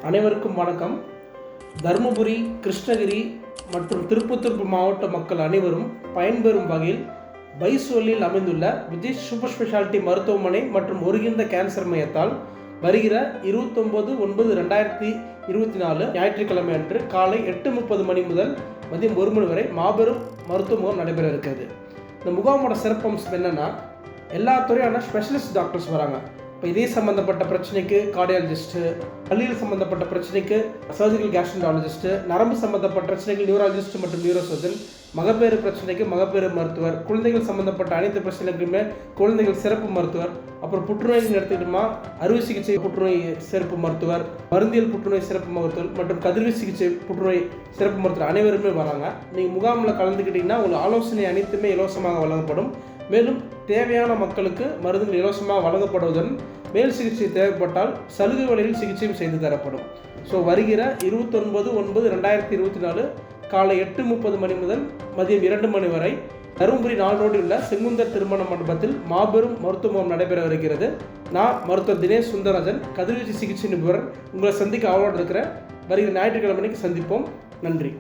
அனைவருக்கும் வணக்கம். தருமபுரி, கிருஷ்ணகிரி மற்றும் திருப்பத்தூர் மாவட்ட மக்கள் அனைவரும் பயன்பெறும் வகையில் பைசோலில் அமைந்துள்ள விஜய் சூப்பர் ஸ்பெஷாலிட்டி மருத்துவமனை மற்றும் ஒருங்கிணைந்த கேன்சர் மையத்தால் வருகிற 29/9/2024 ஞாயிற்றுக்கிழமை அன்று காலை 8:30 மணி முதல் மதியம் 1 மணி வரை மாபெரும் மருத்துவ முகாம் நடைபெற இருக்கிறது. இந்த முகாமோட சிறப்பம்சம் என்னென்னா, எல்லா துறையான ஸ்பெஷலிஸ்ட் டாக்டர்ஸ் வராங்க. இப்போ இதே சம்மந்தப்பட்ட பிரச்சனைக்கு கார்டியாலஜிஸ்ட்டு, பல்லியல் சம்மந்தப்பட்ட பிரச்சனைக்கு சர்ஜிக்கல் கேஸ்ட்ரோன்டாலஜிஸ்ட்டு, நரம்பு சம்மந்தப்பட்ட பிரச்சனைக்கு நியூராலஜிஸ்ட் மற்றும் நியூரோசர்ஜன், மகப்பேறு பிரச்சனைக்கு மகப்பேறு மருத்துவர், குழந்தைகள் சம்மந்தப்பட்ட அனைத்து பிரச்சனைக்குமே குழந்தைகள் சிறப்பு மருத்துவர், அப்புறம் புற்றுநோய் எடுத்துக்கிட்டோமா அறுவை சிகிச்சை புற்றுநோய் சிறப்பு மருத்துவர், மருந்தியல் புற்றுநோய் சிறப்பு மருத்துவர் மற்றும் கதிர்வீச்சு சிகிச்சை புற்றுநோய் சிறப்பு மருத்துவர் அனைவருமே வராங்க. நீங்கள் முகாமில் கலந்துக்கிட்டிங்கன்னா உங்களுக்கு ஆலோசனை அனைத்துமே இலவசமாக வழங்கப்படும். மேலும் தேவையான மக்களுக்கு மருந்துகள் இலவசமாக வழங்கப்படுவதுடன் மேல் சிகிச்சை தேவைப்பட்டால் சலுகை விலையில் சிகிச்சையும் செய்து தரப்படும். ஸோ வருகிற 29/9/2024 காலை 8:30 மணி முதல் மதியம் 2 மணி வரை தருமபுரி 4 ரோடில் உள்ள செங்குந்தர் திருமண மண்டபத்தில் மாபெரும் மருத்துவ முகாம் நடைபெற இருக்கிறது. நான் மருத்துவர் தினேஷ் சுந்தரராஜன், கதிர்வீச்சு சிகிச்சை நிபுணர், உங்களை சந்திக்க ஆவலோடு இருக்கிறேன். வருகிற ஞாயிற்றுக்கிழமைக்கு சந்திப்போம். நன்றி.